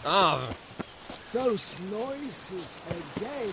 Ah, Those noises again.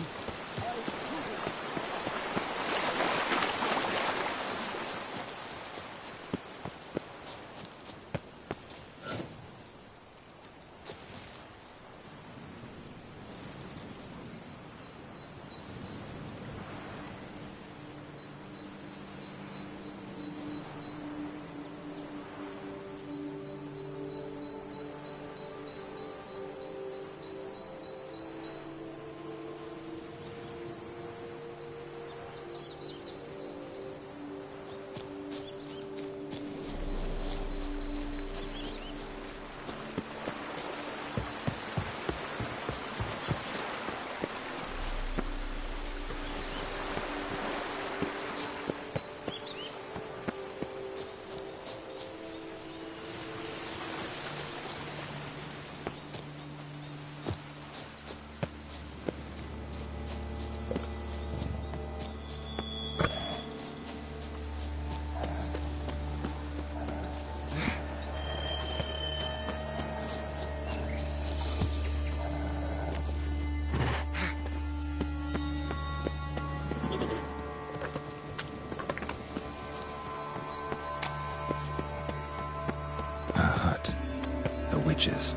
Witches.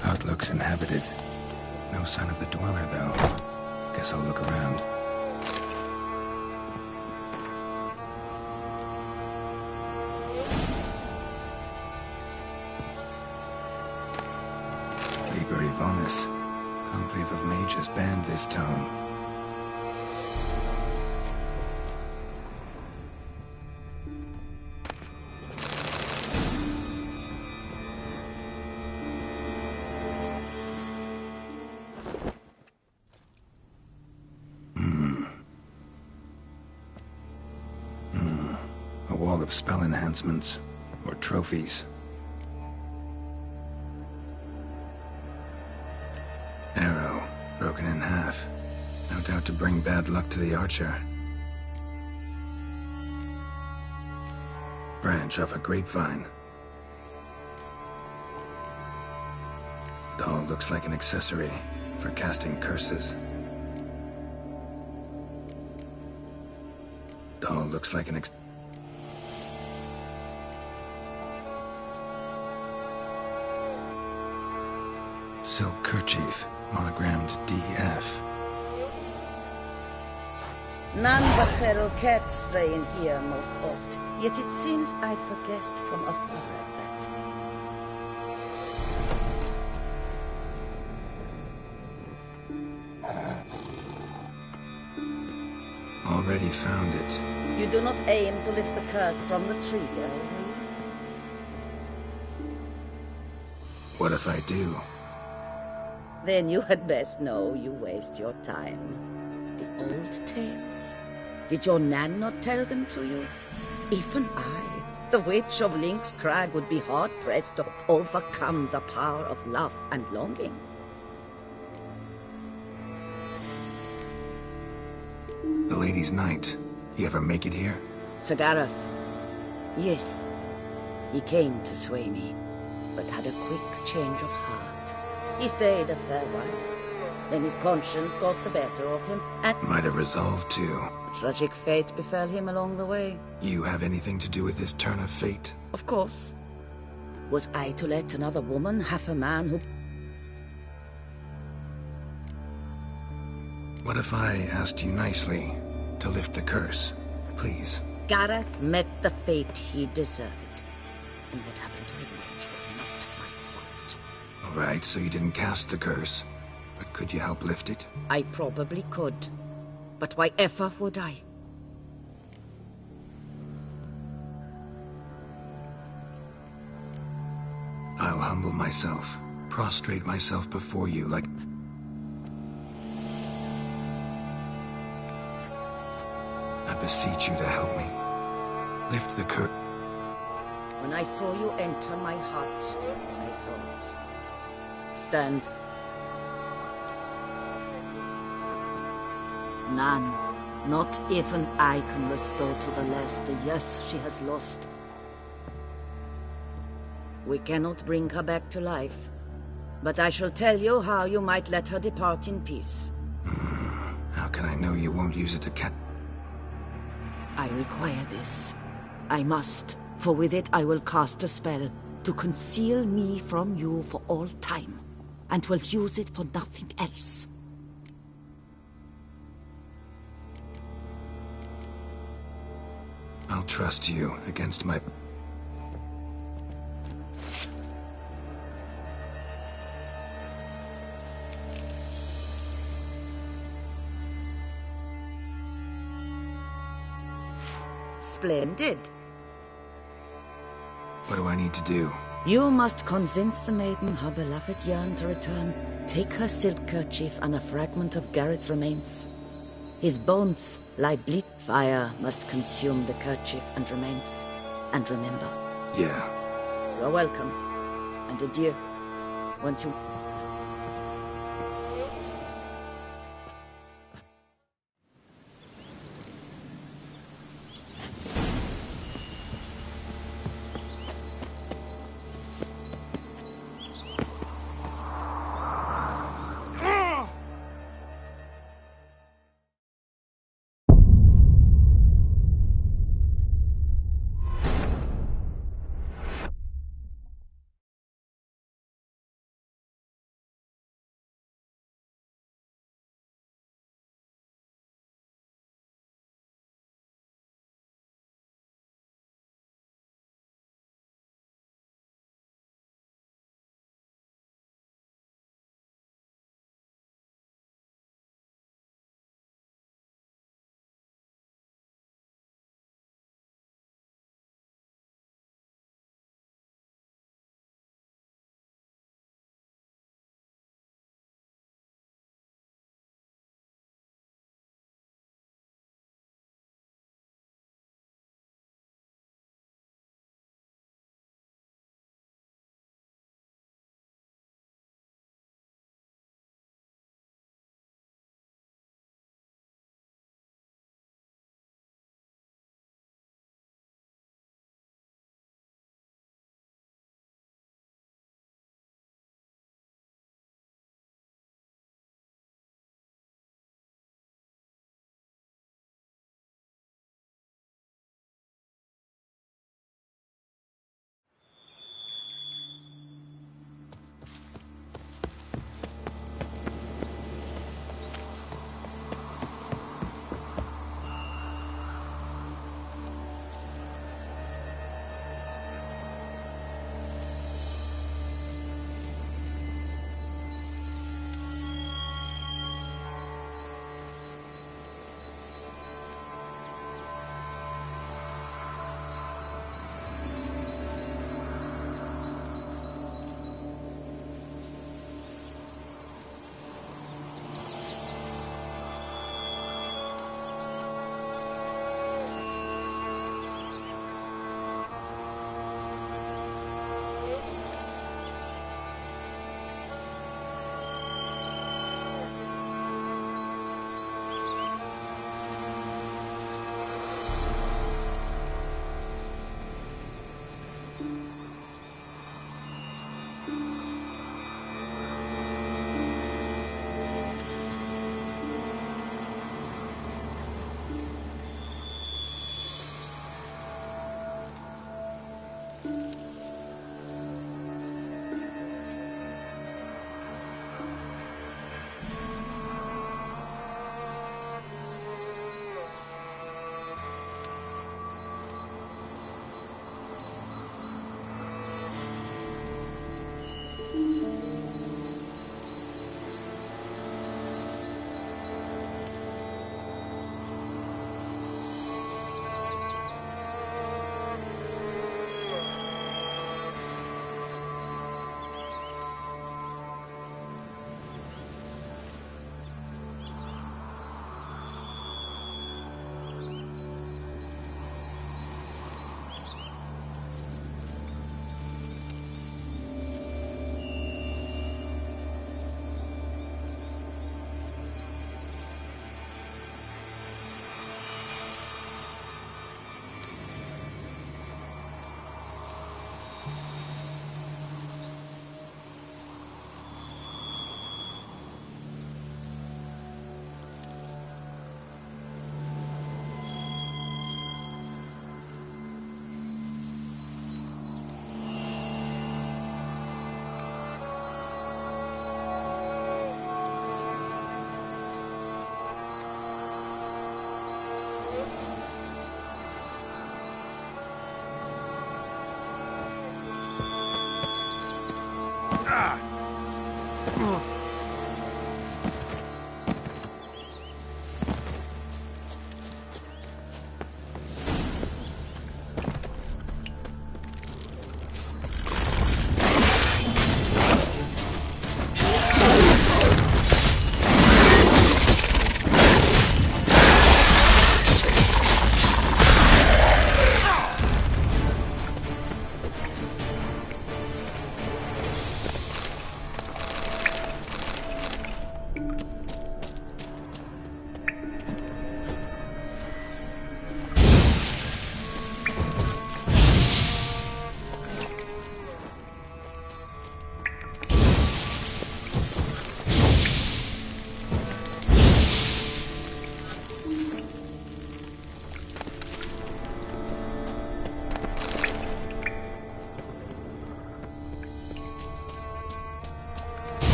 Hut looks inhabited. No sign of the dweller, though. Guess I'll look around. Liber Yvonis. Conclave of mages banned this tome. Of spell enhancements or trophies. Arrow broken in half. No doubt to bring bad luck to the archer. Branch off a grapevine. Doll looks like an accessory for casting curses. Doll looks like an silk kerchief, monogrammed DF. None but feral cats stray in here most oft, yet it seems I've guessed from afar at that. Already found it. You do not aim to lift the curse from the tree, girl, do you? What if I do? Then you had best know you waste your time. The old tales? Did your Nan not tell them to you? Even I, the Witch of Lynx Crag, would be hard-pressed to overcome the power of love and longing. The Lady's Knight. He ever make it here? Sir Gareth. Yes. He came to sway me, but had a quick change of heart. He stayed a fair while. Then his conscience got the better of him, and might have resolved to. A tragic fate befell him along the way. You have anything to do with this turn of fate? Of course. Was I to let another woman have a man who... What if I asked you nicely to lift the curse, please? Gareth met the fate he deserved. And what happened to his wench was not my fault. All right, so you didn't cast the curse. But could you help lift it? I probably could. But why ever would I? I'll humble myself, prostrate myself before you like... I beseech you to help me. Lift the curse. When I saw you enter my heart, I thought... Stand. None. Not even I can restore to the lass the years she has lost. We cannot bring her back to life. But I shall tell you how you might let her depart in peace. How can I know you won't use it to cat? I require this. I must, for with it I will cast a spell to conceal me from you for all time, and will use it for nothing else. I'll trust you against my... Splendid. What do I need to do? You must convince the maiden her beloved yearn to return. Take her silk kerchief and a fragment of Garrett's remains. His bones lie bleak. Fire must consume the kerchief and remains. And remember. Yeah. You're welcome. And adieu. Once you...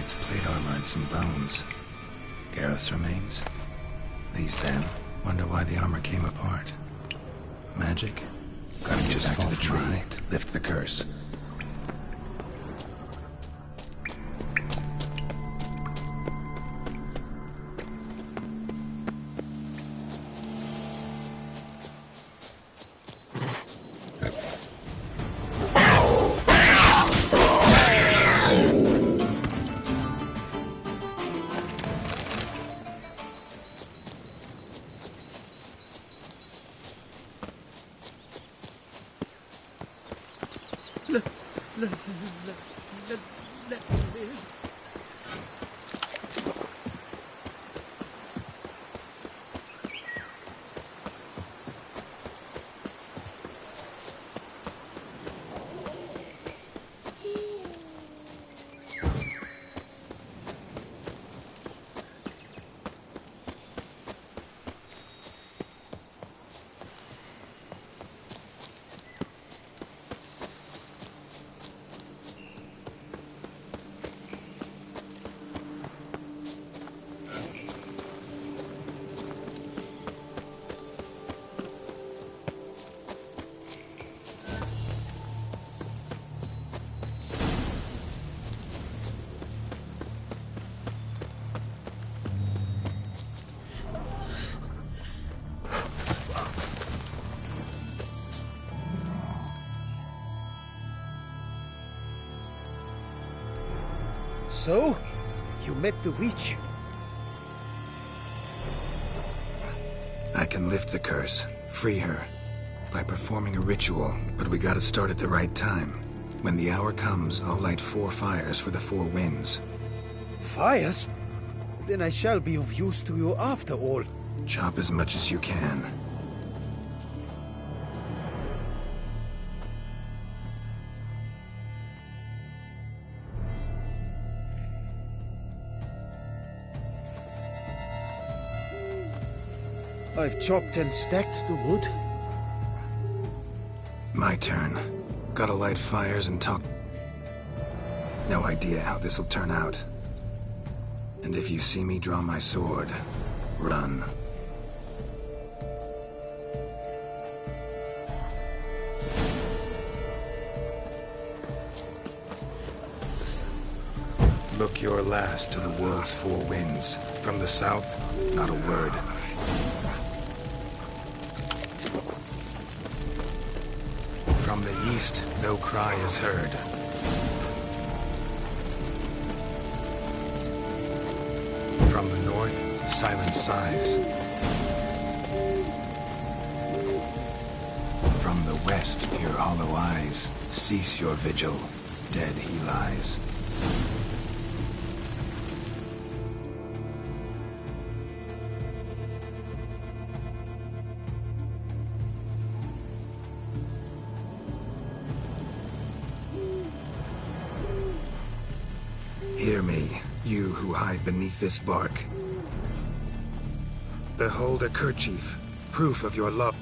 It's plate armor and some bones. Gareth's remains? These then. Wonder why the armor came apart. Magic? Gotta get back to the tree. Lift the curse. So, you met the witch. I can lift the curse, free her, by performing a ritual, but we gotta start at the right time. When the hour comes, I'll light 4 fires for the 4 winds. Fires? Then I shall be of use to you after all. Chop as much as you can. I've chopped and stacked the wood. My turn. Gotta light fires and talk. No idea how this'll turn out. And if you see me draw my sword, run. Look your last to the world's 4 winds. From the south, not a word. From the east, no cry is heard. From the north, silence sighs. From the west, hear hollow eyes. Cease your vigil, dead he lies. Hear me, you who hide beneath this bark. Behold a kerchief, proof of your love.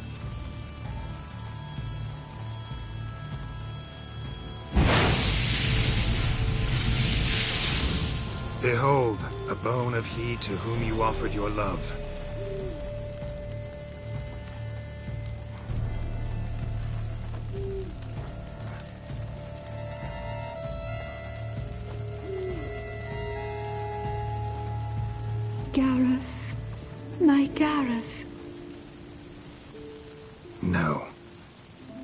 Behold, a bone of he to whom you offered your love. Gareth, my Gareth. No,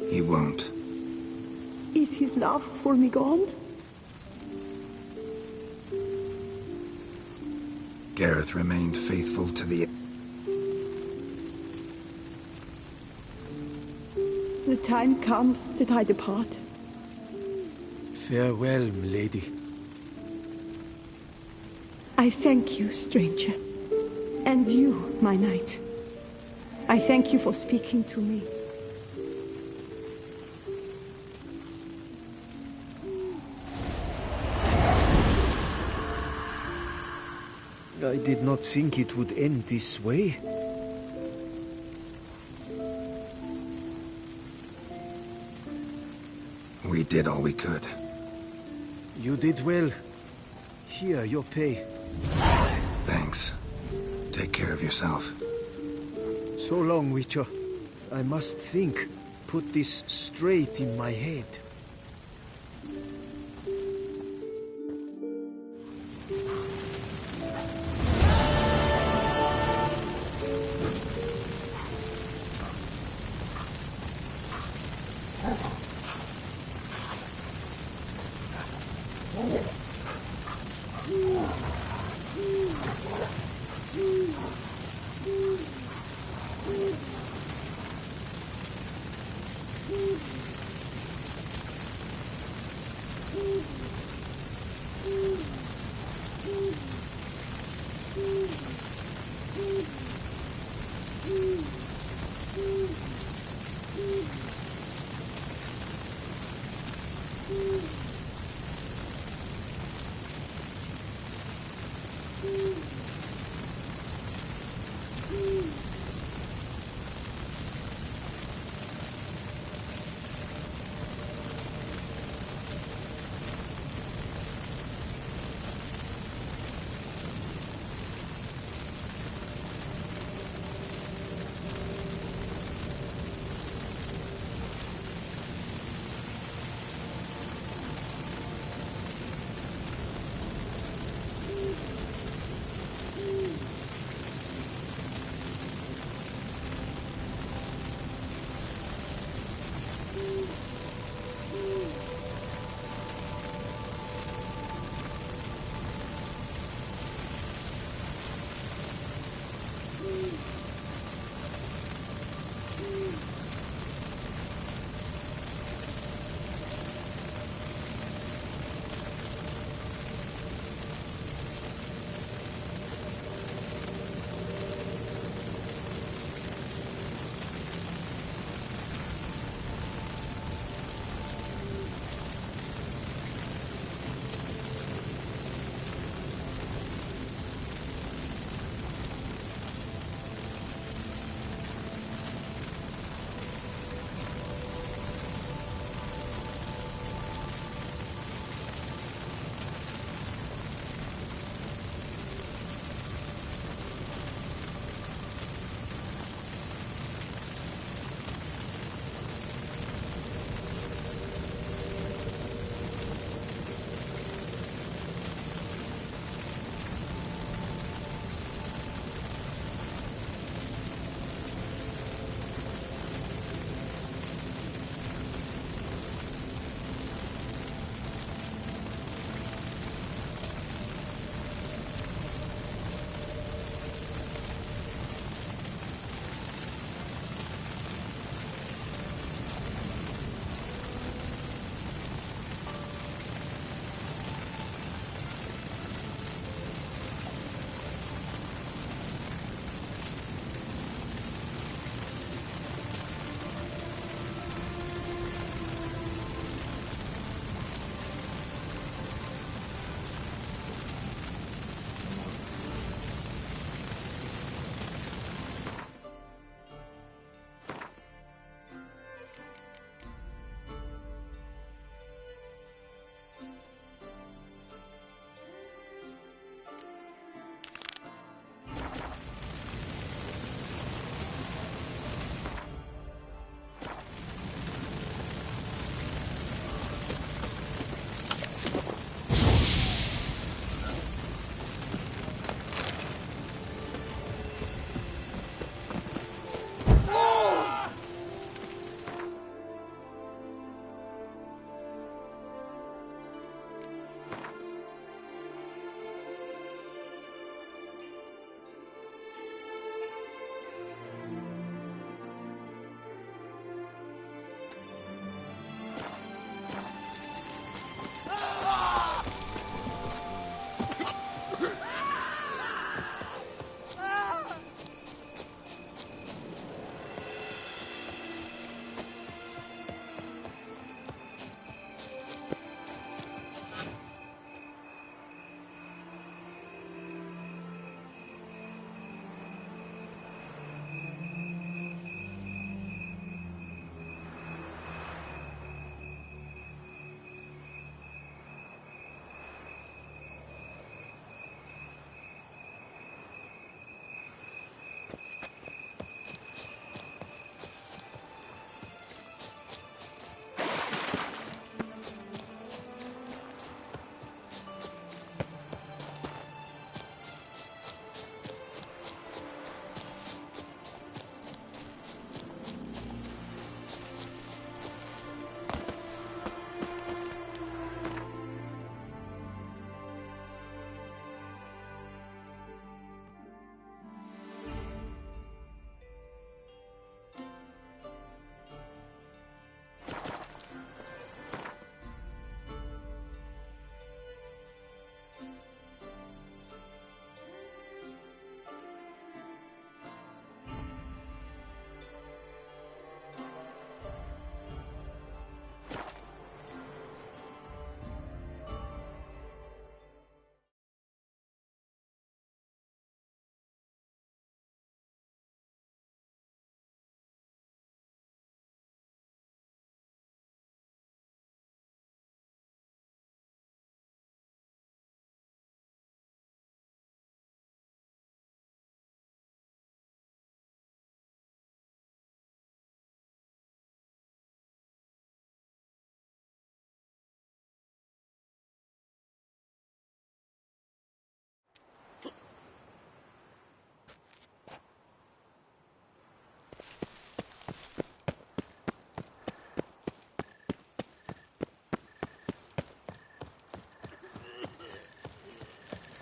he won't. Is his love for me gone? Gareth remained faithful to the... The time comes that I depart. Farewell, milady. I thank you, stranger. And you, my knight. I thank you for speaking to me. I did not think it would end this way. We did all we could. You did well. Here, your pay. Thanks. Take care of yourself. So long, Witcher. I must think. Put this straight in my head.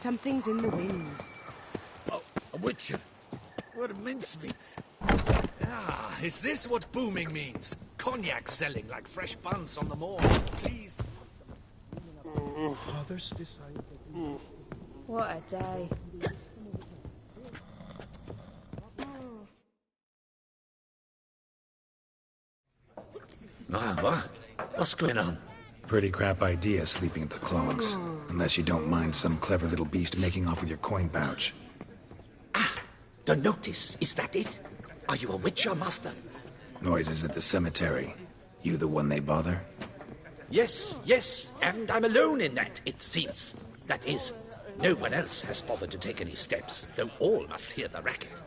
Something's in the wind. Oh, a witcher. What a mincemeat. Ah, is this what booming means? Cognac selling like fresh buns on the moor. Please. Father's disciple. What a day. What's going on? Pretty crap idea sleeping at the clogs. Unless you don't mind some clever little beast making off with your coin pouch. The notice, is that it? Are you a witcher, master? Noises at the cemetery. You the one they bother? Yes, and I'm alone in that, it seems. That is, no one else has bothered to take any steps, though all must hear the racket.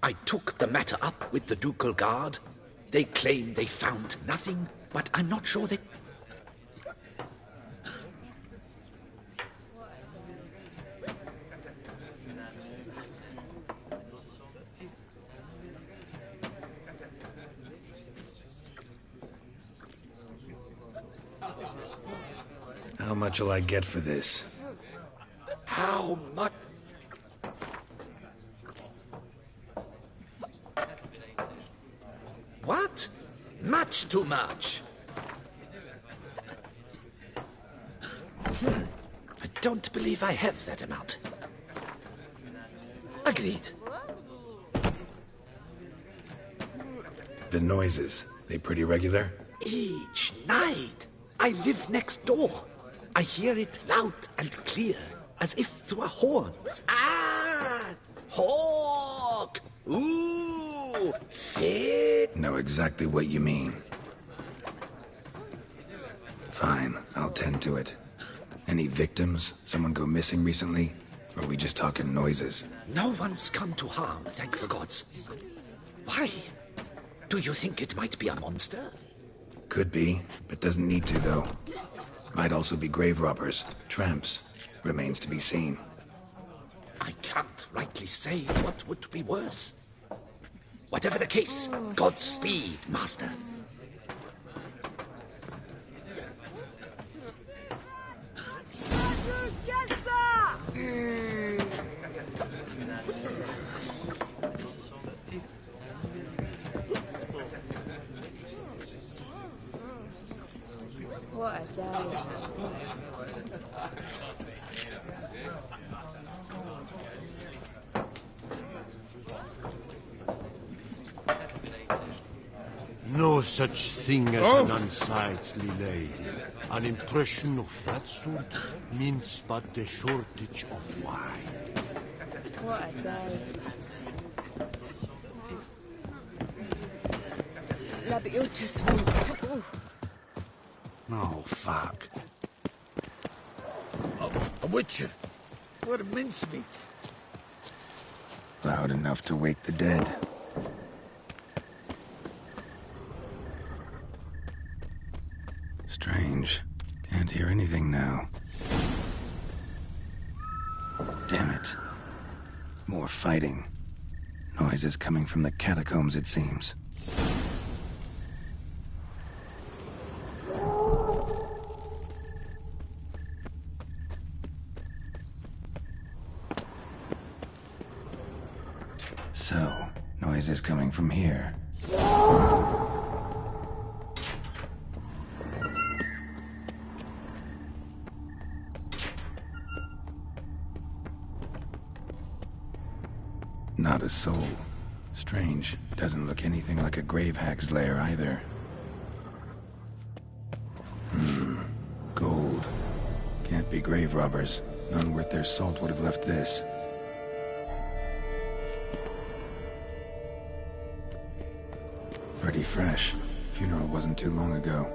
I took the matter up with the ducal guard. They claim they found nothing, but I'm not sure they... How much'll I get for this? How much? What? Much too much. I don't believe I have that amount. Agreed. The noises, they pretty regular? Each night, I live next door. I hear it loud and clear, as if through a horn. Ah! Hawk! Ooh! Fit! Know exactly what you mean. Fine, I'll tend to it. Any victims? Someone go missing recently? Or are we just talking noises? No one's come to harm, thank the gods. Why? Do you think it might be a monster? Could be, but doesn't need to, though. Might also be grave robbers, tramps. Remains to be seen. I can't rightly say what would be worse. Whatever the case, Godspeed, master. What a day. No such thing as an unsightly lady. An impression of that sort means but a shortage of wine. What a day. Labiutus once. Oh, fuck. A witcher. What a mincemeat. Loud enough to wake the dead. Strange. Can't hear anything now. Damn it. More fighting. Noises coming from the catacombs, it seems. So, noises coming from here. Not a soul. Strange. Doesn't look anything like a grave hag's lair either. Gold. Can't be grave robbers. None worth their salt would have left this. Pretty fresh. Funeral wasn't too long ago.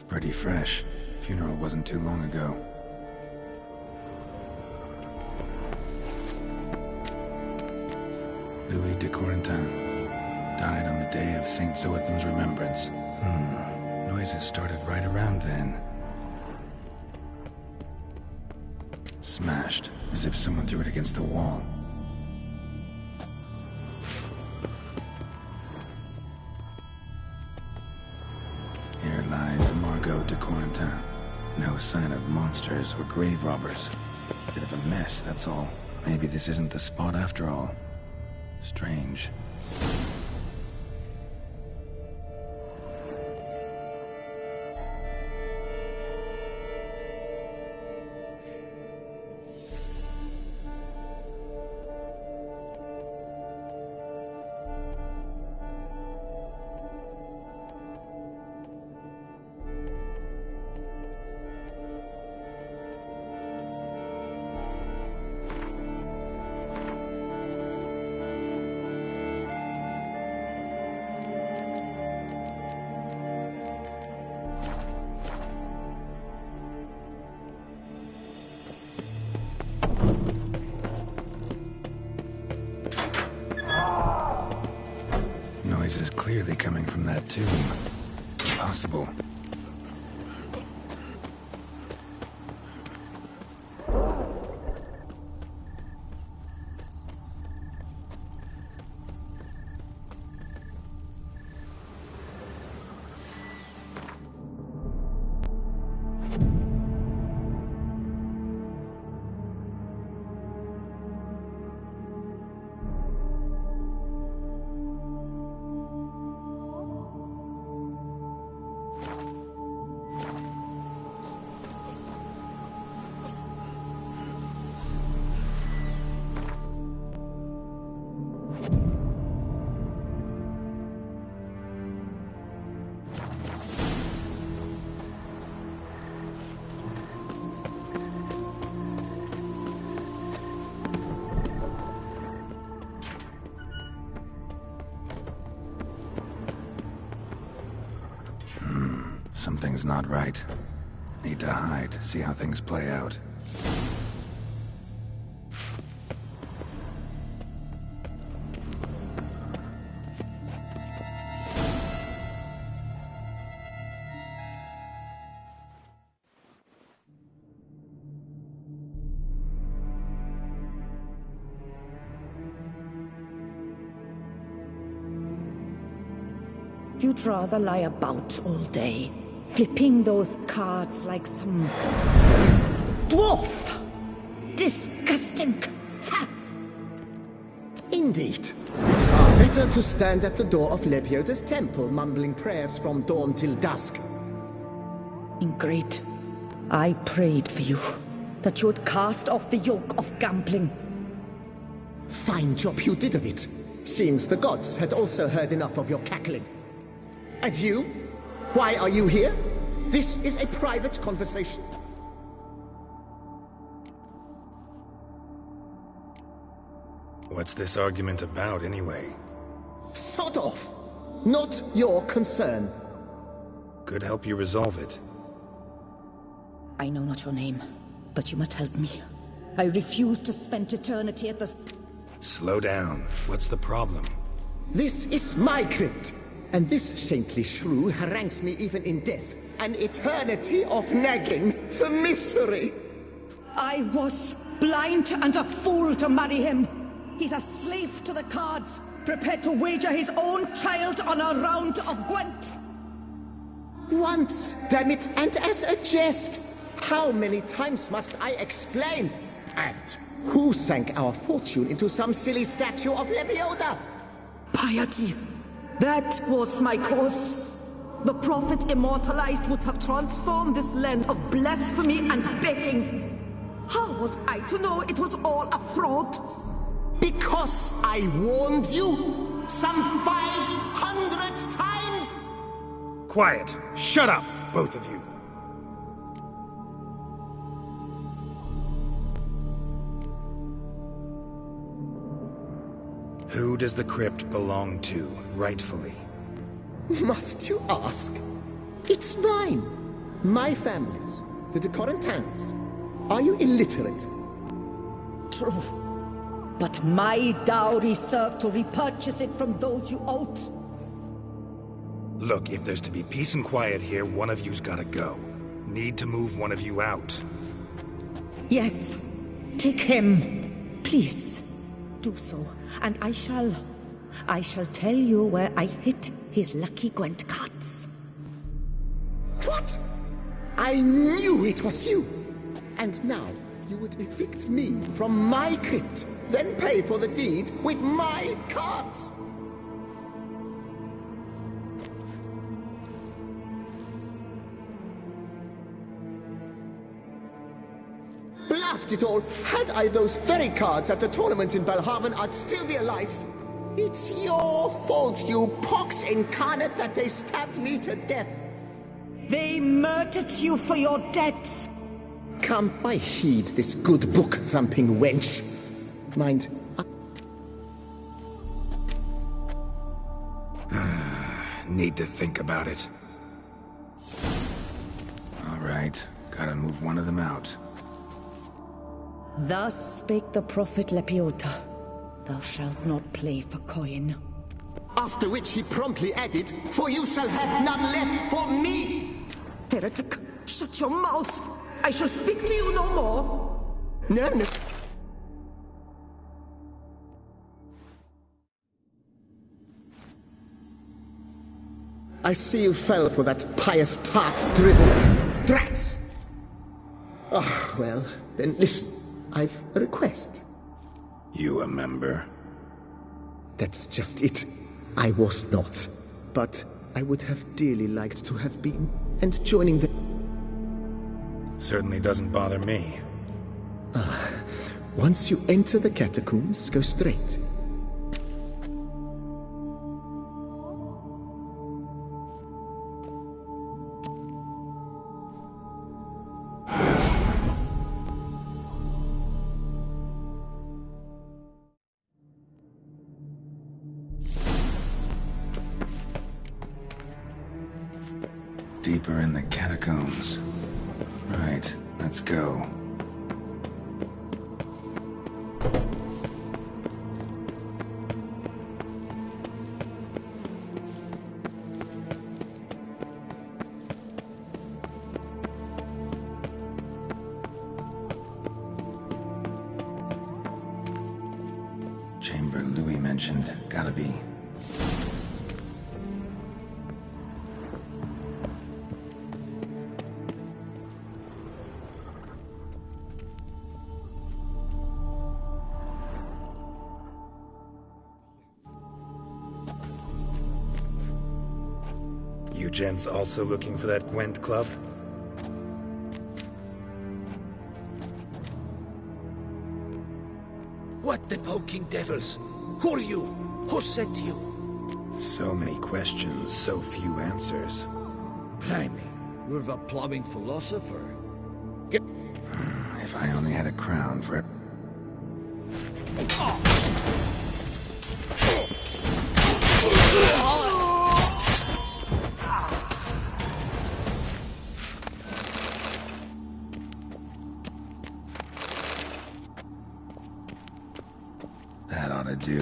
Pretty fresh. Funeral wasn't too long ago. Louis de Corentin died on the day of Saint Zoetham's remembrance. Noises started right around then. Smashed, as if someone threw it against the wall. Here lies Margot de Corentin. No sign of monsters or grave robbers. Bit of a mess, that's all. Maybe this isn't the spot after all. Strange. Noise is clearly coming from that tomb. Impossible. Something's not right. Need to hide, see how things play out. You'd rather lie about all day, flipping those cards like some dwarf. Disgusting. Indeed. Far better to stand at the door of Lepioda's temple, mumbling prayers from dawn till dusk. Ingrate, I prayed for you, that you would cast off the yoke of gambling. Fine job you did of it. Seems the gods had also heard enough of your cackling. And you? Why are you here? This is a private conversation. What's this argument about, anyway? Sod off! Not your concern. Could help you resolve it. I know not your name, but you must help me. I refuse to spend eternity at the... Slow down. What's the problem? This is my crypt, and this saintly shrew harangues me even in death. An eternity of nagging, the misery! I was blind and a fool to marry him. He's a slave to the cards, prepared to wager his own child on a round of Gwent. Once, damn it, and as a jest! How many times must I explain? And who sank our fortune into some silly statue of Lepioda? Piety. That was my cause. The prophet immortalized would have transformed this land of blasphemy and betting. How was I to know it was all a fraud? Because I warned you some 500 times! Quiet! Shut up, both of you! Who does the crypt belong to, rightfully? Must you ask? It's mine. My family's. The de Corentins. Are you illiterate? True. But my dowry served to repurchase it from those you owed. Look, if there's to be peace and quiet here, one of you's gotta go. Need to move one of you out. Yes. Take him. Please. Do so, and I shall tell you where I hid his lucky Gwent cards. What? I knew it was you. And now you would evict me from my crypt, then pay for the deed with my cards. Blast it all! Had I those very cards at the tournament in Belhaven, I'd still be alive. It's your fault, you pox incarnate, that they stabbed me to death. They murdered you for your debts. Come, I heed this good book-thumping wench. Mind, Need to think about it. All right, gotta move one of them out. Thus spake the prophet Lepiota. Thou shalt not play for coin. After which he promptly added, "For you shall have none left for me." Heretic, shut your mouth. I shall speak to you no more. No, no. I see you fell for that pious tart's dribble. Drats! Ah, well, then listen. I've a request. You a member? That's just it. I was not. But I would have dearly liked to have been. And joining the... Certainly doesn't bother me. Once you enter the catacombs, go straight. Deeper in the catacombs. Right, let's go. Chamber Louis mentioned. Gotta be. You gents also looking for that Gwent club? What the poking devils? Who are you? Who sent you? So many questions, so few answers. Blimey, you're the plumbing philosopher. If I only had a crown for it. That ought to do.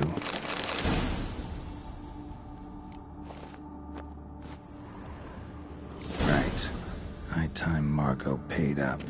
Right. High time Margot paid up.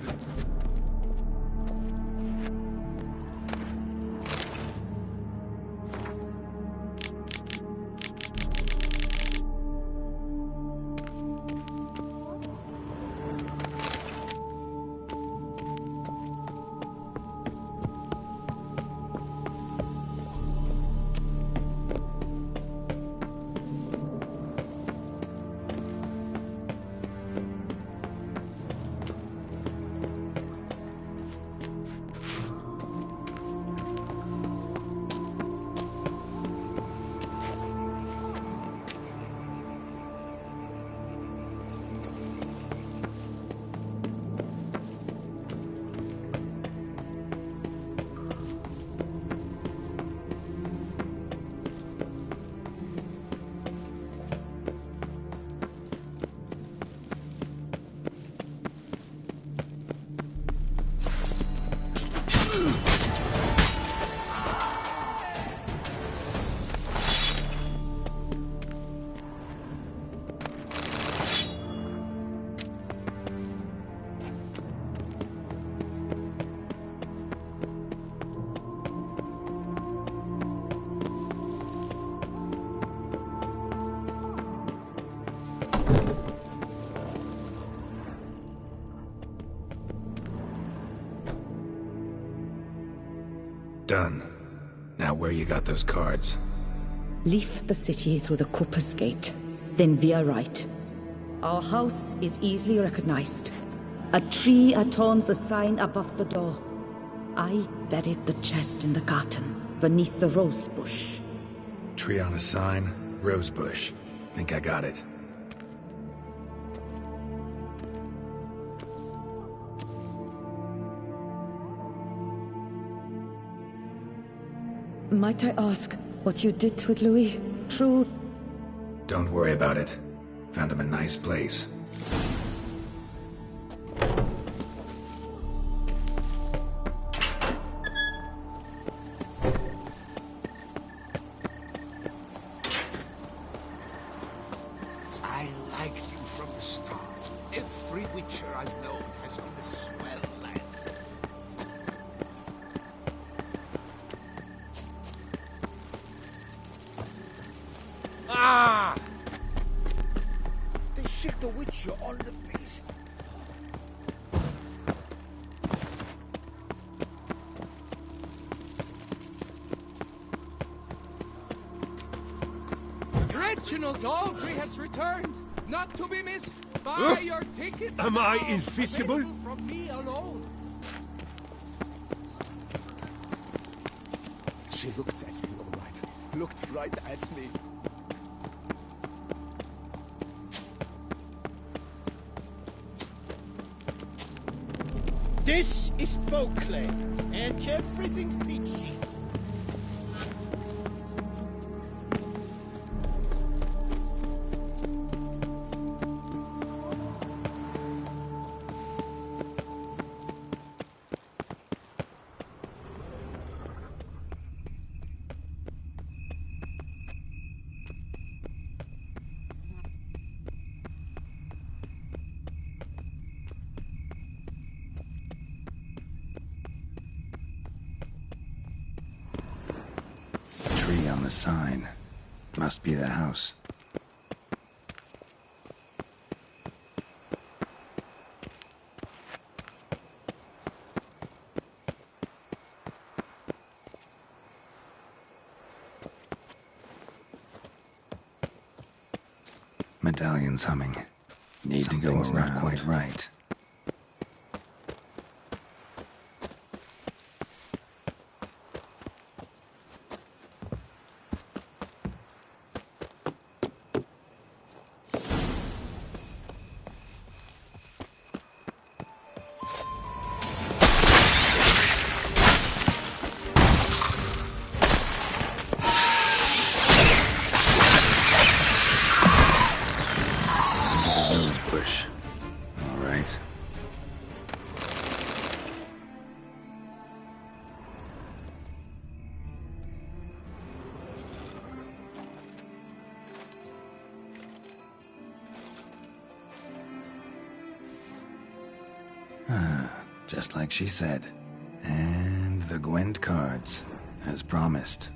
done. Now where you got those cards? Leave the city through the Cooper's Gate, then veer right. Our house is easily recognized. A tree adorns the sign above the door. I buried the chest in the garden, beneath the rose bush. Tree on a sign, rose bush. Think I got it. Might I ask what you did with Louis? True. Don't worry about it. Found him a nice place. I liked you from the start. Every Witcher I've known has been a swell lad. Ah! They shoot the Witcher on the beast. Reginald Aubrey has returned, not to be missed. Buy your tickets. Am I now. invisible? Available from me alone. She looked at me, all right. Looked right at me. This is Beauclair, and everything's peachy. Tree on the sign. Must be the house. Medallion's humming. Need to go around. Not quite right. Bush. All right. Just like she said. And the Gwent cards, as promised.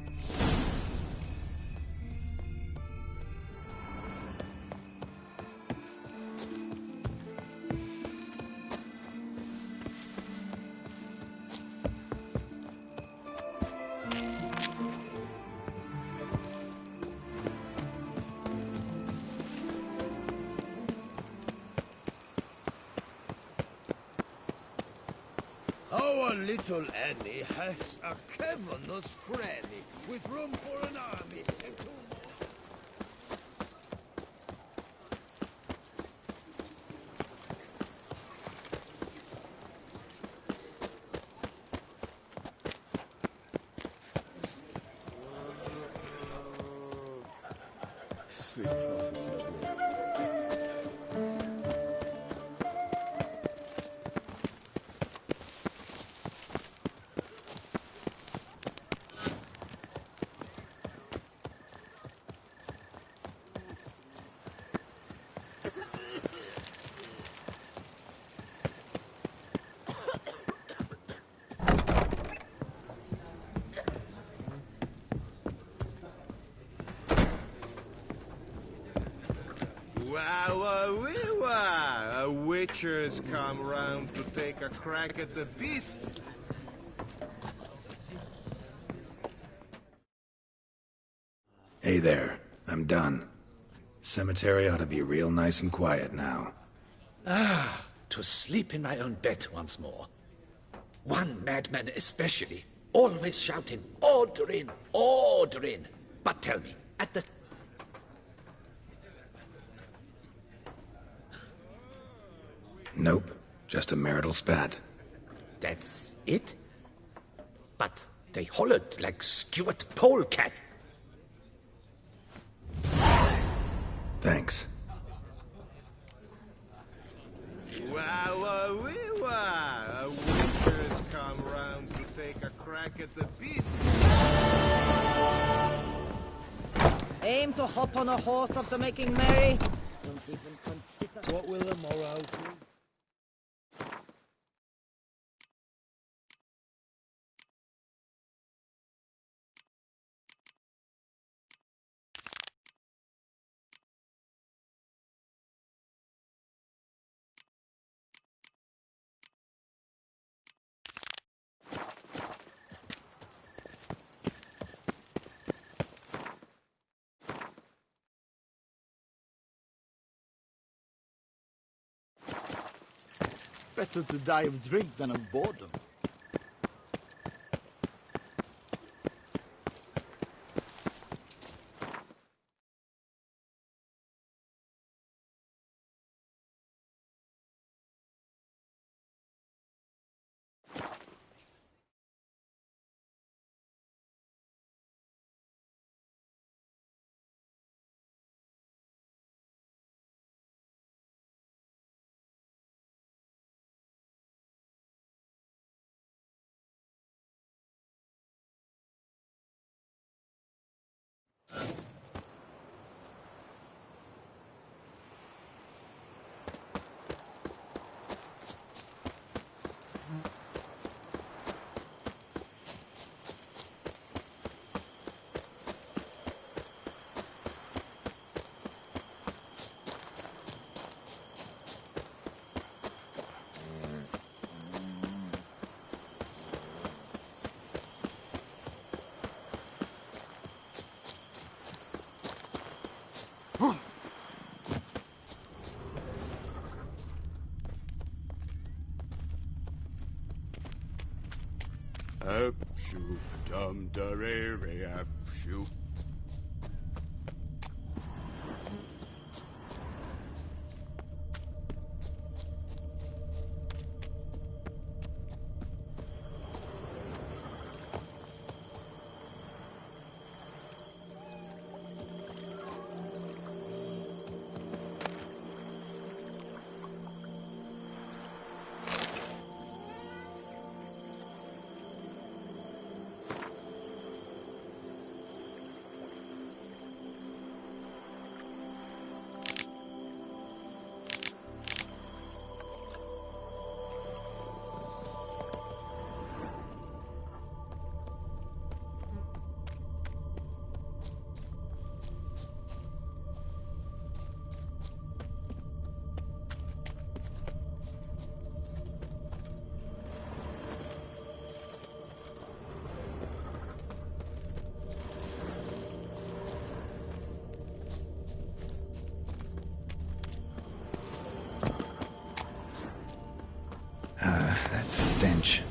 Our little Annie has a cavernous cranny with room for an army and 2 more. Sweet prophet. Wow, a Witcher's come round to take a crack at the beast. Hey there, I'm done. Cemetery ought to be real nice and quiet now. To sleep in my own bed once more. One madman especially, always shouting, "Order in, order in." But tell me, at the... Nope, just a marital spat. That's it? But they hollered like skewered polecat. Thanks. A witcher has come round to take a crack at the beast. Aim to hop on a horse after making merry? Don't even consider. What will the morrow do? Better to die of drink than of boredom. Up, shoop, dum, da, re, re, up, shoop. That stench.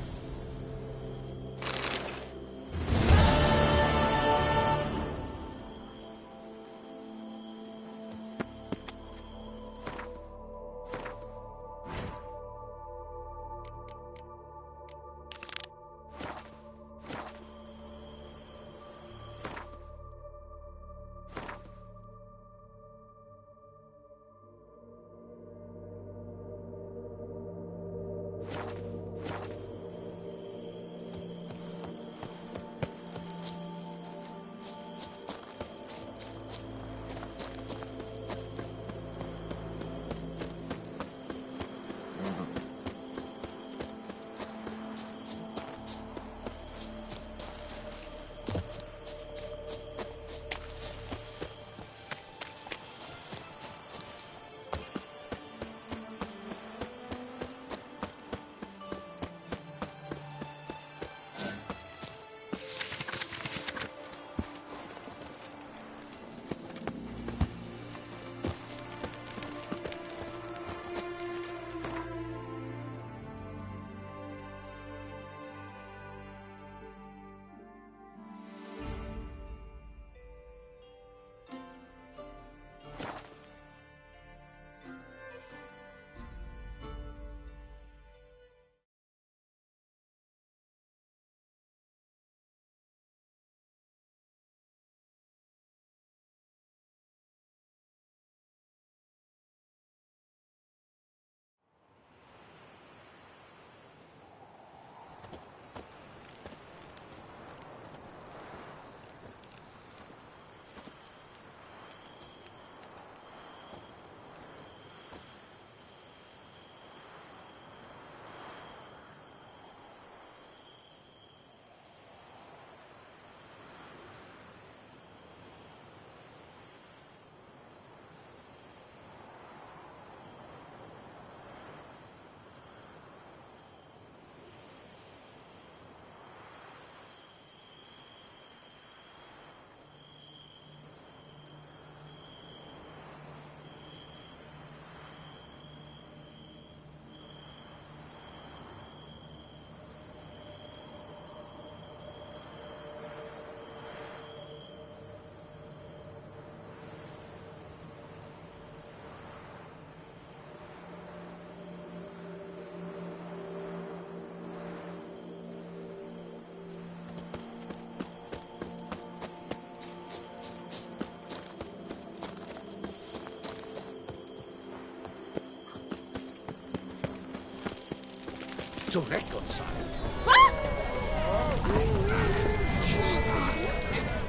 to reconcile.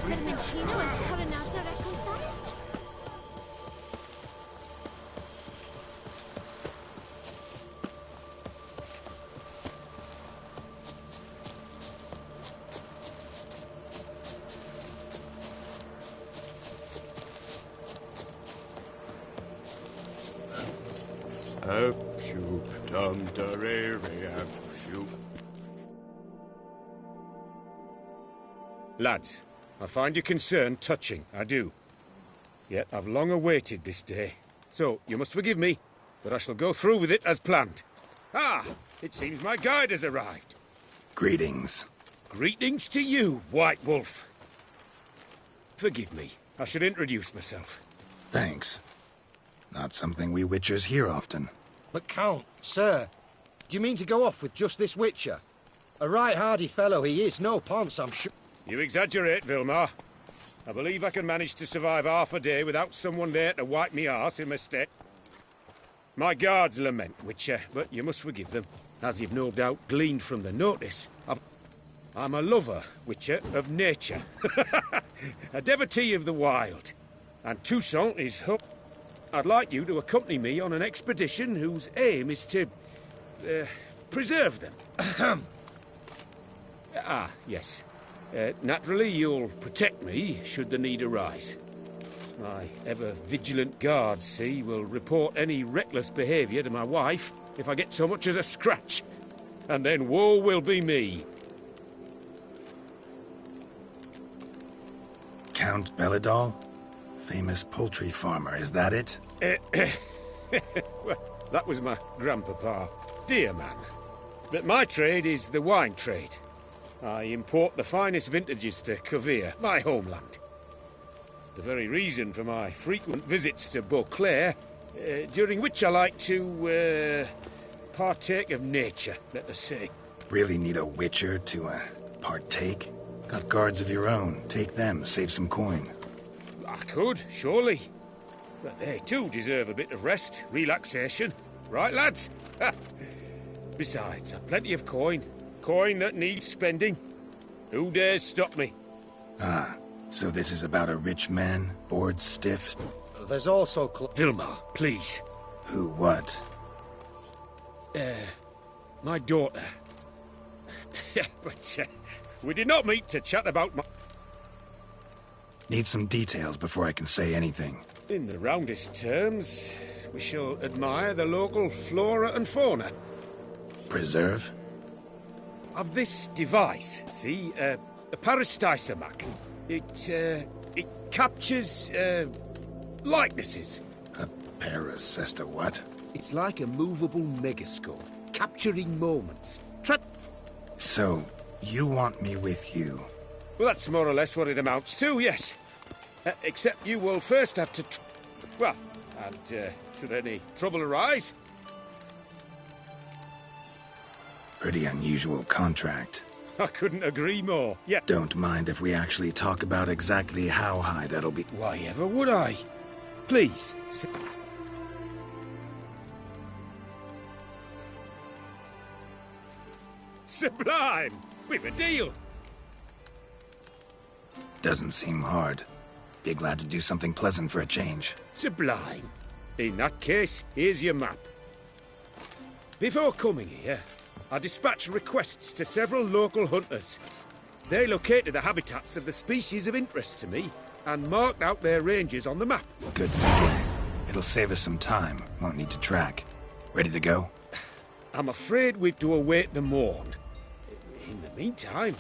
Vermentino and Coronata reconciled? Shoop, dum, da, re, shoop. Lads, I find your concern touching, I do. Yet I've long awaited this day. So, you must forgive me, but I shall go through with it as planned. Ah, it seems my guide has arrived. Greetings. Greetings to you, White Wolf. Forgive me, I should introduce myself. Thanks. Not something we Witchers hear often. But Count, sir, do you mean to go off with just this Witcher? A right hardy fellow he is, no ponce, I'm sure. You exaggerate, Vilmar. I believe I can manage to survive half a day without someone there to wipe me arse in my stead. My guards lament, Witcher, but you must forgive them. As you've no doubt gleaned from the notice, I'm a lover, Witcher, of nature. A devotee of the wild. And Toussaint is hooked. I'd like you to accompany me on an expedition whose aim is to preserve them. Yes. Naturally, you'll protect me should the need arise. My ever-vigilant guards, see, will report any reckless behaviour to my wife if I get so much as a scratch. And then woe will be me. Count Belladol? Famous poultry farmer, is that it? Well, that was my grandpapa. Dear man. But my trade is the wine trade. I import the finest vintages to Covere, my homeland. The very reason for my frequent visits to Beauclair, during which I like to, partake of nature, let us say. Really need a Witcher to, partake? Got guards of your own. Take them, save some coin. I could, surely. But they too deserve a bit of rest, relaxation. Right, lads? Besides, I've plenty of coin. Coin that needs spending. Who dares stop me? Ah, so this is about a rich man, bored stiff? There's also Vilmar, please. Who, what? My daughter. But we did not meet to chat about my... Need some details before I can say anything. In the roundest terms, we shall admire the local flora and fauna. Preserve? Of this device, see, a parastisomac. It captures, likenesses. A parasesta what? It's like a movable megascope, capturing moments. So, you want me with you? Well, that's more or less what it amounts to, yes. Except you will first have to... Well, and should any trouble arise... Pretty unusual contract. I couldn't agree more. Yeah. Don't mind if we actually talk about exactly how high that'll be. Why ever would I? Please. Sublime! We've a deal! Doesn't seem hard. Be glad to do something pleasant for a change. Sublime. In that case, here's your map. Before coming here, I dispatched requests to several local hunters. They located the habitats of the species of interest to me and marked out their ranges on the map. Good thinking. It'll save us some time. Won't need to track. Ready to go? I'm afraid we've to await the morn. In the meantime...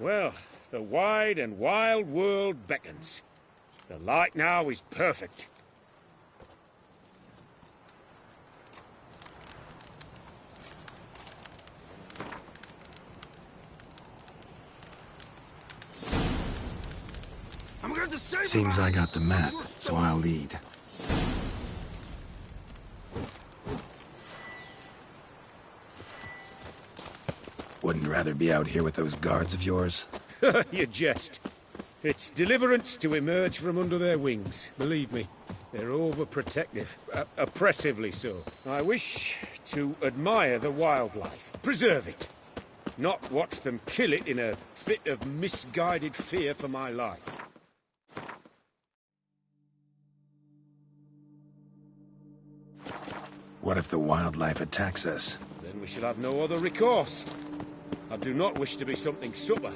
Well, the wide and wild world beckons. The light now is perfect. Seems I got the map, so I'll lead. Wouldn't rather be out here with those guards of yours? You jest. It's deliverance to emerge from under their wings, believe me. They're overprotective, oppressively so. I wish to admire the wildlife, preserve it, not watch them kill it in a fit of misguided fear for my life. What if the wildlife attacks us? Then we shall have no other recourse. I do not wish to be something supper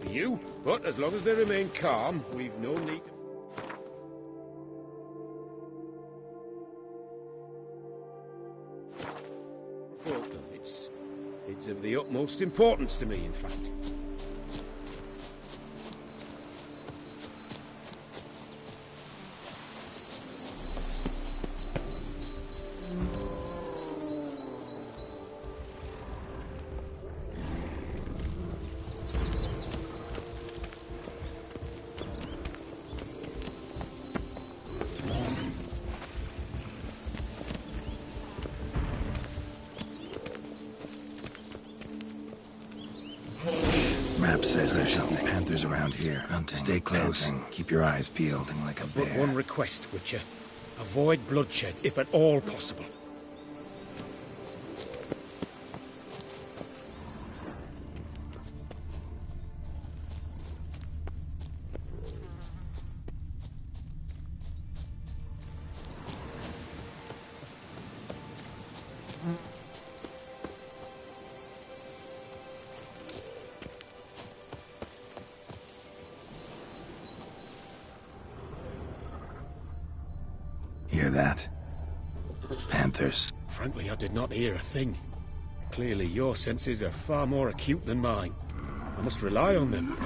for you, but as long as they remain calm, we've no need to... It's of the utmost importance to me, in fact. Map says there's something. Panthers around here. Stay close. Keep your eyes peeled. Like a bear. But one request, Witcher. Avoid bloodshed, if at all possible. Hear that? Panthers. Frankly, I did not hear a thing. Clearly, your senses are far more acute than mine. I must rely on them.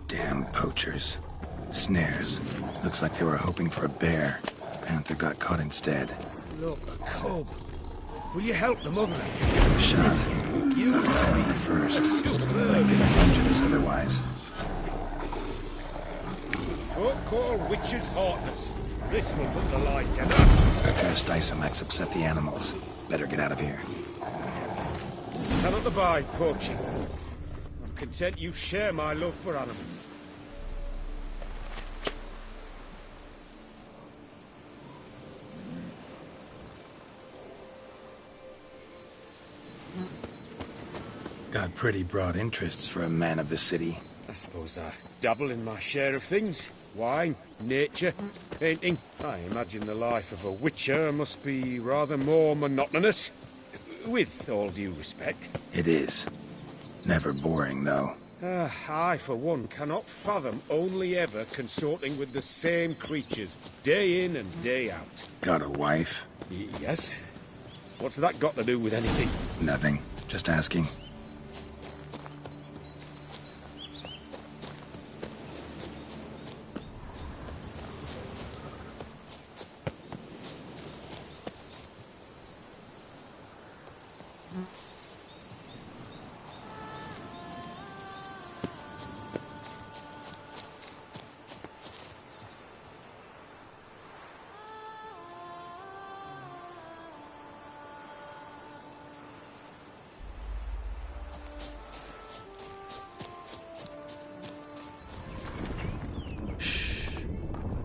Damn poachers. Snares. Looks like they were hoping for a bear. Panther got caught instead. Look, a cub. Will you help the mother? Give a shot. You find me first. Like they don't injure us otherwise. Folk call witches heartless. This will put the light in that. Cursed Isomax upset the animals. Better get out of here. Cannot abide poaching. I'm content you share my love for animals. Got pretty broad interests for a man of the city. I suppose I dabble in my share of things. Wine, nature, painting. I imagine the life of a witcher must be rather more monotonous. With all due respect. It is. Never boring, though. I, for one, cannot fathom only ever consorting with the same creatures, day in and day out. Got a wife? Yes. What's that got to do with anything? Nothing. Just asking.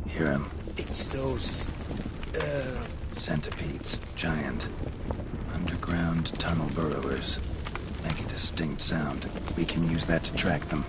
Hear him? It's those... centipedes. Giant. Underground tunnel burrowers. Make a distinct sound. We can use that to track them.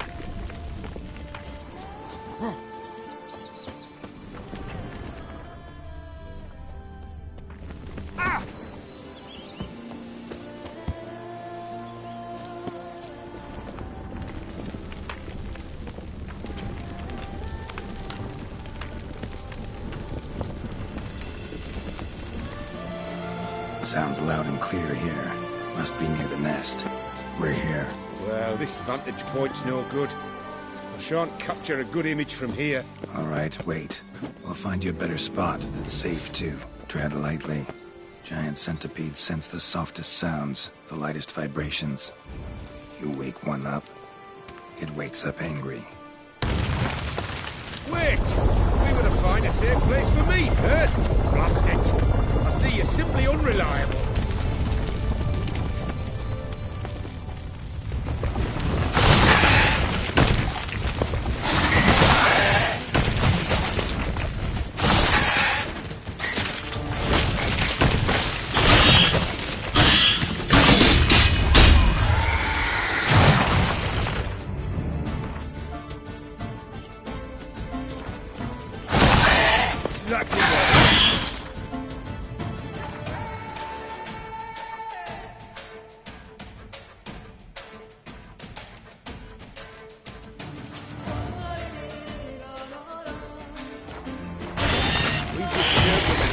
Sounds loud and clear here. Must be near the nest. We're here. Well, this vantage point's no good. I shan't capture a good image from here. All right, wait. We'll find you a better spot that's safe, too. Tread lightly. Giant centipedes sense the softest sounds, the lightest vibrations. You wake one up, it wakes up angry. Wait! We were to find a safe place for me first. Blast it. I see you're simply unreliable. Exactly right. We disturbed them.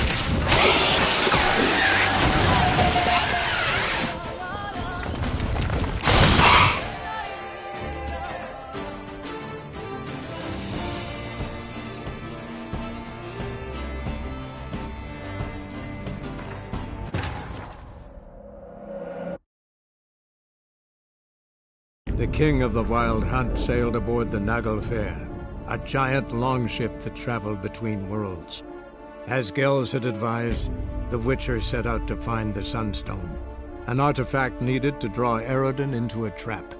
The king of the Wild Hunt sailed aboard the Naglfar, a giant longship that traveled between worlds. As Gels had advised, the Witcher set out to find the Sunstone, an artifact needed to draw Eredin into a trap.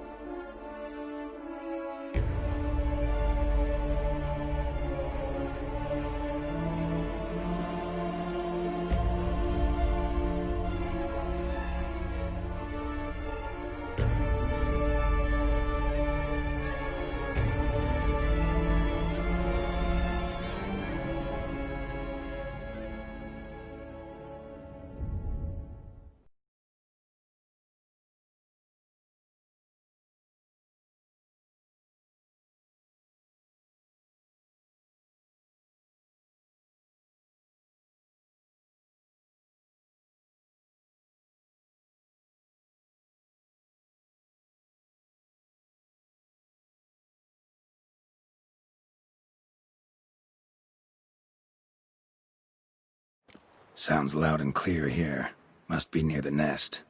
Sounds loud and clear here. Must be near the nest.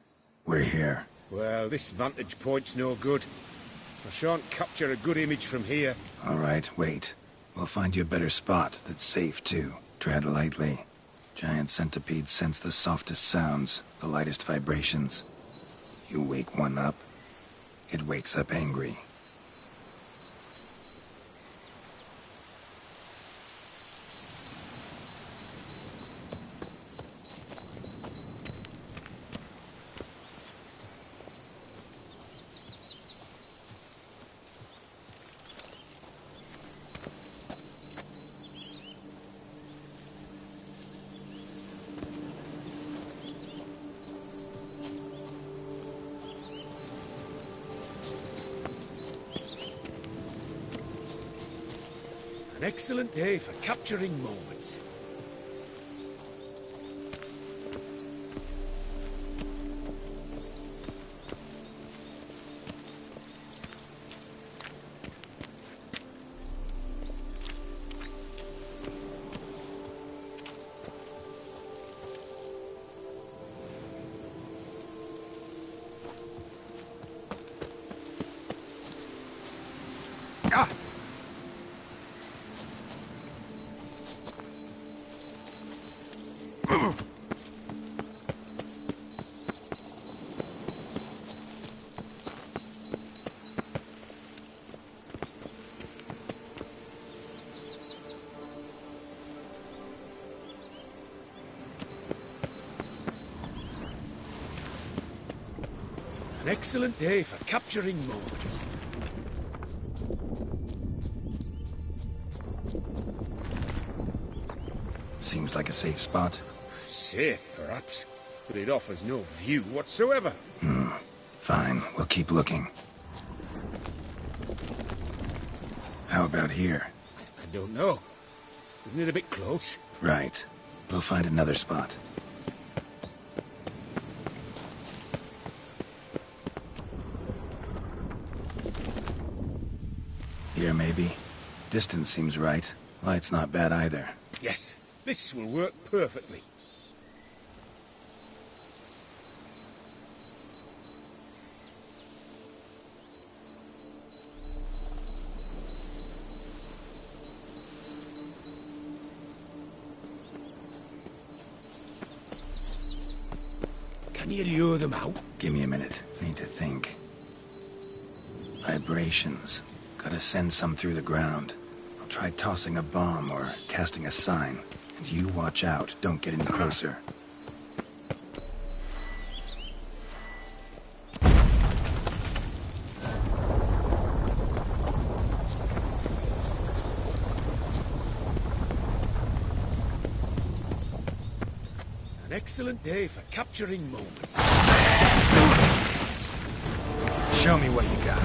We're here. Well, this vantage point's no good. I shan't capture a good image from here. All right, wait. We'll find you a better spot that's safe, too. Tread lightly. Giant centipedes sense the softest sounds, the lightest vibrations. You wake one up, it wakes up angry. An excellent day for capturing moments. Ah! An excellent day for capturing moments. Seems like a safe spot. Safe, perhaps, but it offers no view whatsoever. Fine, we'll keep looking. How about here? I don't know. Isn't it a bit close? Right. We'll find another spot. Here, maybe. Distance seems right. Light's not bad either. Yes, this will work perfectly. Can you lure them out? Give me a minute. Need to think. Vibrations. Gotta send some through the ground. I'll try tossing a bomb or casting a sign. And you watch out. Don't get any closer. An excellent day for capturing moments. Show me what you got.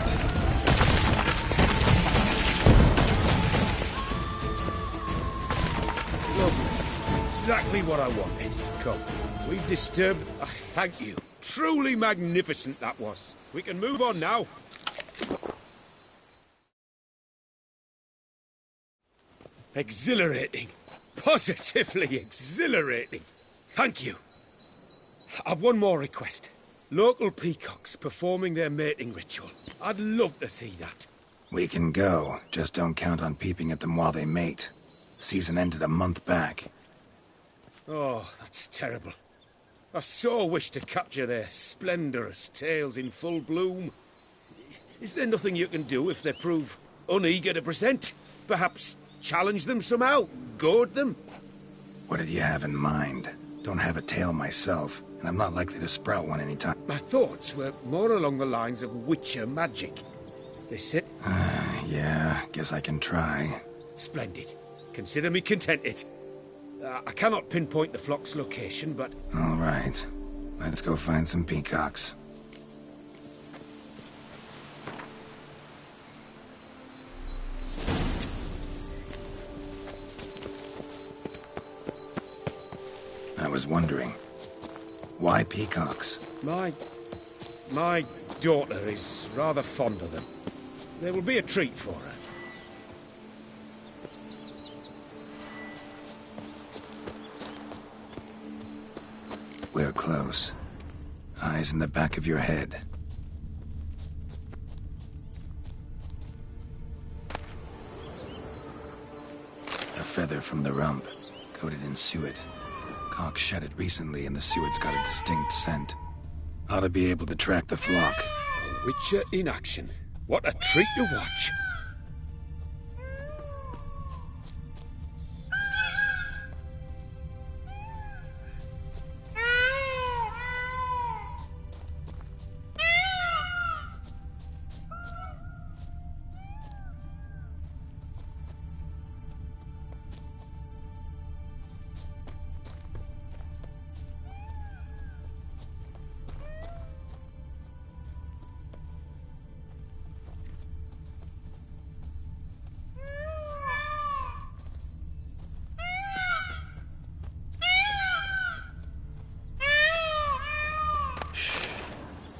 Lovely. Exactly what I wanted. Come. We've disturbed... thank you. Truly magnificent that was. We can move on now. Exhilarating. Positively exhilarating. Thank you. I've one more request. Local peacocks performing their mating ritual. I'd love to see that. We can go. Just don't count on peeping at them while they mate. Season ended a month back. Oh, that's terrible. I so wish to capture their splendorous tails in full bloom. Is there nothing you can do if they prove uneager to present? Perhaps challenge them somehow? Goad them? What did you have in mind? Don't have a tail myself, and I'm not likely to sprout one anytime. My thoughts were more along the lines of witcher magic. They sit... yeah, guess I can try. Splendid. Consider me contented. I cannot pinpoint the flock's location, but... All right. Let's go find some peacocks. I was wondering, why peacocks? My daughter is rather fond of them. They will be a treat for her. We're close. Eyes in the back of your head. A feather from the rump, coated in suet. Cock shed it recently and the suet's got a distinct scent. Ought to be able to track the flock. A witcher in action. What a treat to watch.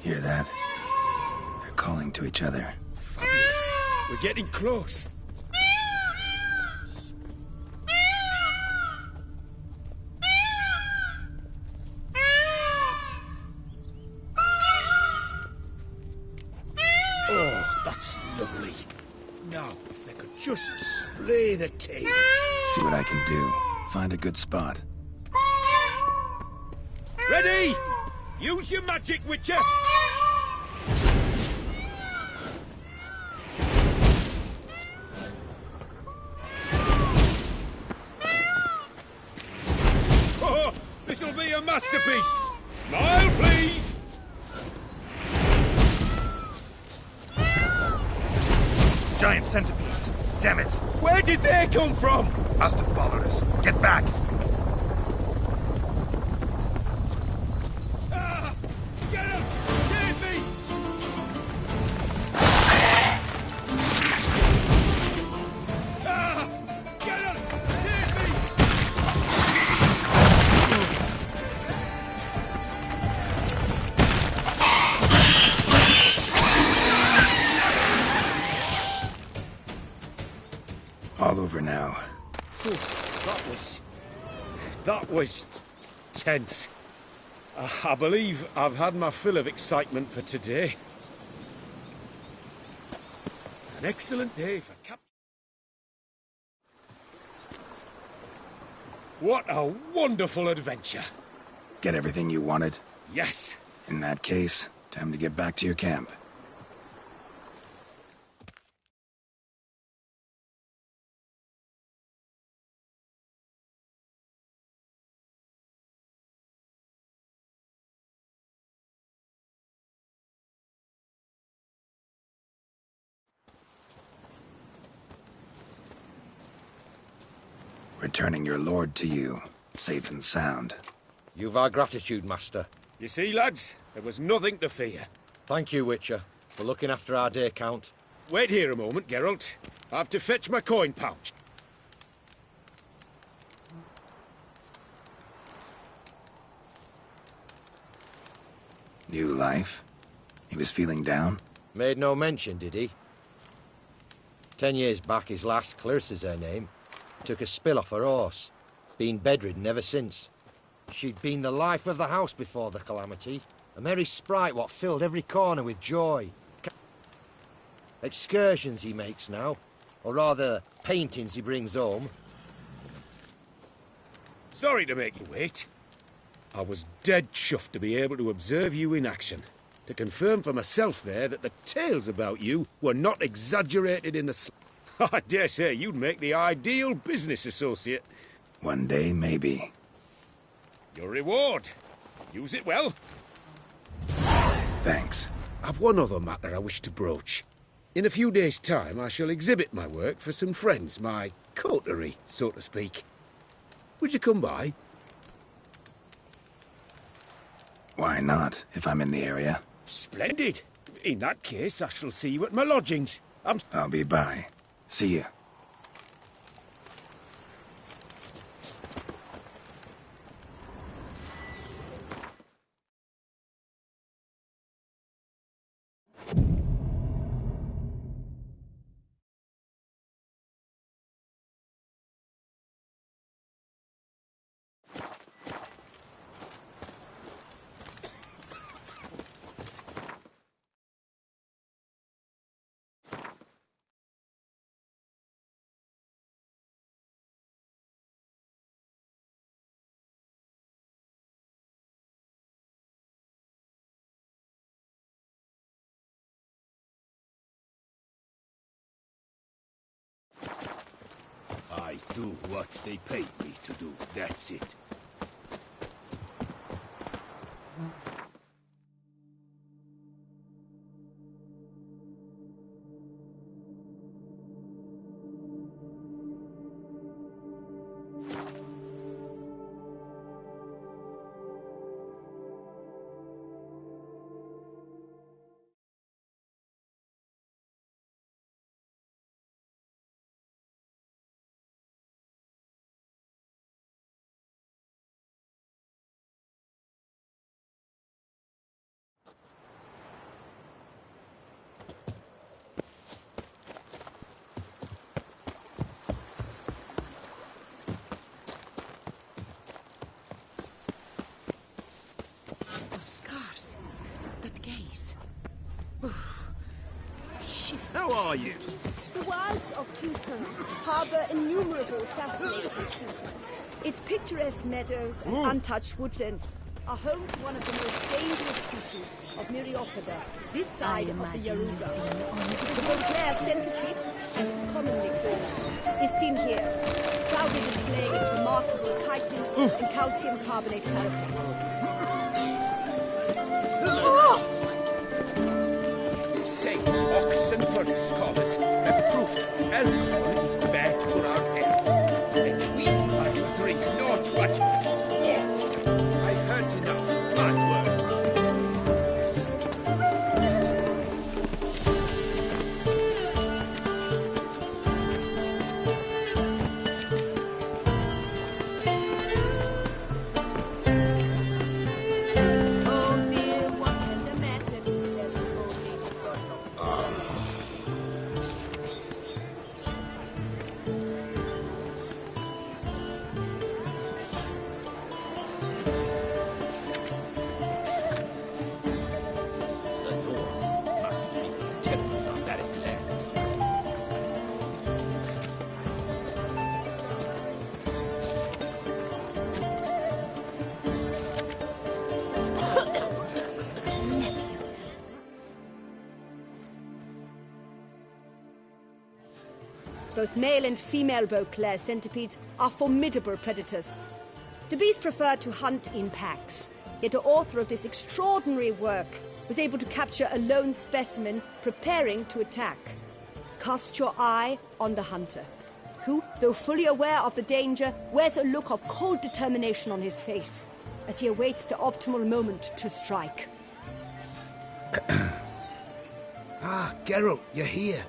Hear that? They're calling to each other. Fabulous. We're getting close. Oh, that's lovely. Now, if they could just splay the tails. See what I can do. Find a good spot. Ready? Use your magic, Witcher! Oh, this'll be a masterpiece! Smile, please! Giant centipedes! Damn it! Where did they come from? Must have followed us. Get back! All over now. That was tense. I believe I've had my fill of excitement for today. An excellent day for capture. What a wonderful adventure. Get everything you wanted? Yes. In that case, time to get back to your camp. Returning your lord to you, safe and sound. You've our gratitude, Master. You see, lads, there was nothing to fear. Thank you, Witcher, for looking after our day count. Wait here a moment, Geralt. I have to fetch my coin pouch. New life? He was feeling down? Made no mention, did he? 10 years back, his last, Clarissa's her name, took a spill off her horse. Been bedridden ever since. She'd been the life of the house before the calamity. A merry sprite what filled every corner with joy. Excursions he makes now, or rather, paintings he brings home. Sorry to make you wait. I was dead chuffed to be able to observe you in action. To confirm for myself there that the tales about you were not exaggerated in the I dare say you'd make the ideal business associate. One day, maybe. Your reward. Use it well. Thanks. I've one other matter I wish to broach. In a few days' time, I shall exhibit my work for some friends, my coterie, so to speak. Would you come by? Why not, if I'm in the area? Splendid. In that case, I shall see you at my lodgings. I'll be by. See ya. I do what they paid me to do, that's it. Scars. That gaze. How are you? The wilds of Tucson harbor innumerable fascinating secrets. Its picturesque meadows and untouched woodlands are home to one of the most dangerous species of Myriapoda, this side of the Yaruga. The Beauclair centipede, as it's commonly called, is seen here, proudly displaying its remarkable chitin and calcium carbonate carapace. Oxenford scholars have proved alcohol is bad for our health, and we are to drink naught but water. I've heard enough, my word. Oh dear, what can the matter be said? Both male and female Beauclair centipedes are formidable predators. The bees prefer to hunt in packs, yet the author of this extraordinary work was able to capture a lone specimen preparing to attack. Cast your eye on the hunter, who, though fully aware of the danger, wears a look of cold determination on his face as he awaits the optimal moment to strike. Ah, Geralt, you're here.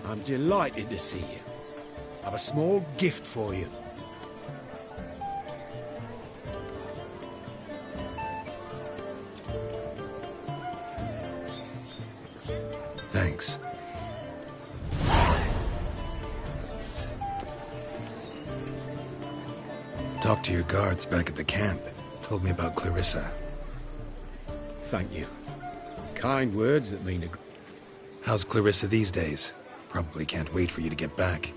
I'm delighted to see you. I've a small gift for you. Thanks. Talked to your guards back at the camp. Told me about Clarissa. Thank you. Kind words that mean a... How's Clarissa these days? Probably can't wait for you to get back.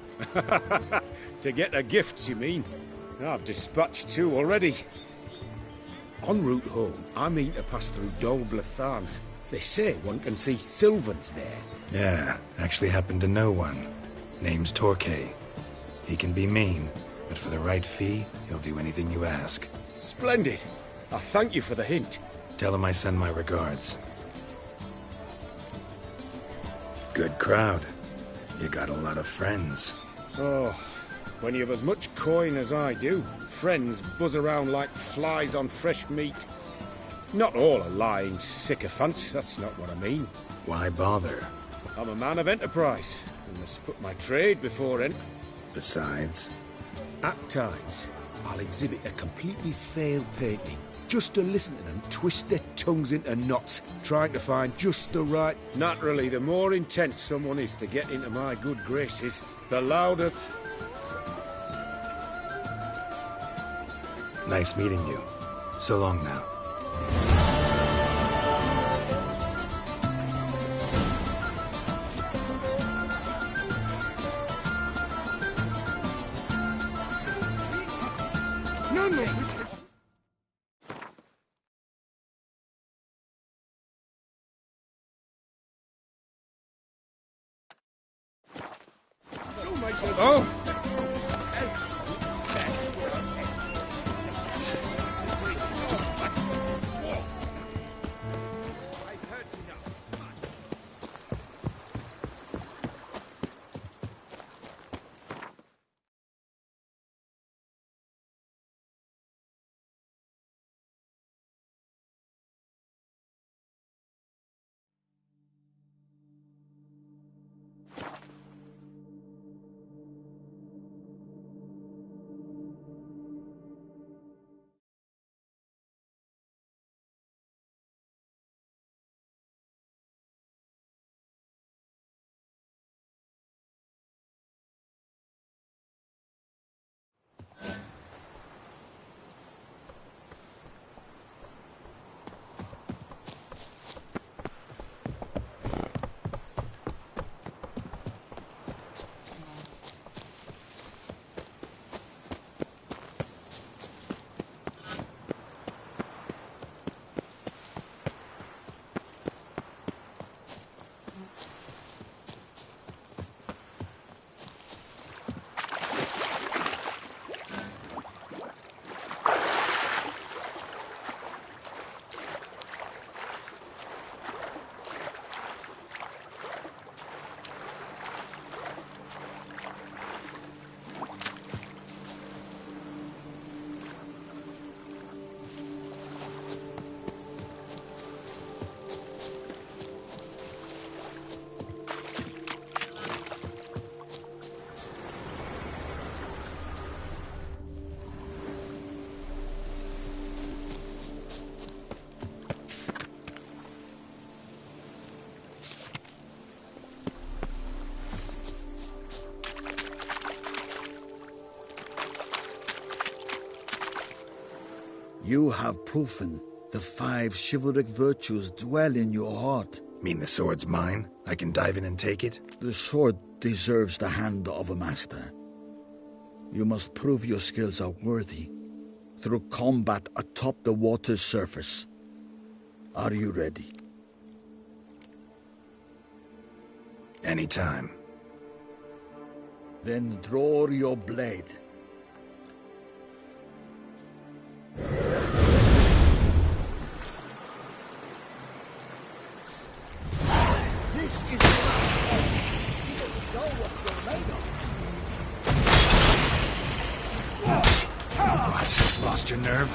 To get her gifts, you mean? I've dispatched 2 already. En route home, I mean to pass through Dol Blathan. They say one can see Sylvans there. Yeah, actually happen to know one. Name's Torquay. He can be mean, but for the right fee, he'll do anything you ask. Splendid. I thank you for the hint. Tell him I send my regards. Good crowd. You got a lot of friends. Oh, when you have as much coin as I do, friends buzz around like flies on fresh meat. Not all are lying sycophants, that's not what I mean. Why bother? I'm a man of enterprise, and must put my trade before any... Besides? At times, I'll exhibit a completely failed painting, just to listen to them twist their tongues into knots, trying to find just the right... Naturally, the more intent someone is to get into my good graces, the louder... Nice meeting you. So long now. Oh! You have proven the 5 chivalric virtues dwell in your heart. Mean the sword's mine? I can dive in and take it? The sword deserves the hand of a master. You must prove your skills are worthy through combat atop the water's surface. Are you ready? Anytime. Then draw your blade. This is you will show what you're made of. What? Lost your nerve?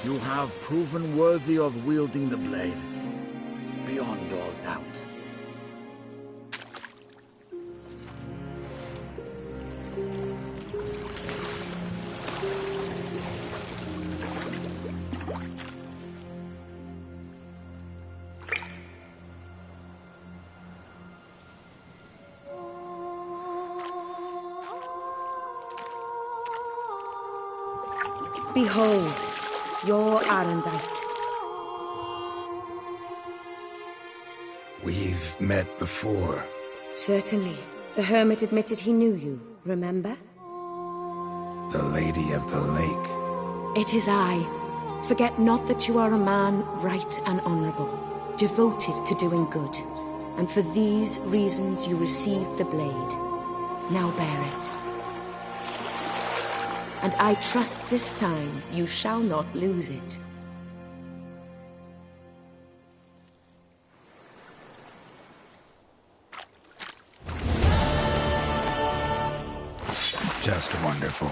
You have proven worthy of wielding the blade, beyond all doubt. Behold, your Arendite. We've met before. Certainly. The hermit admitted he knew you, remember? The Lady of the Lake. It is I. Forget not that you are a man right and honorable, devoted to doing good. And for these reasons you received the blade. Now bear it. And I trust this time you shall not lose it. Just wonderful.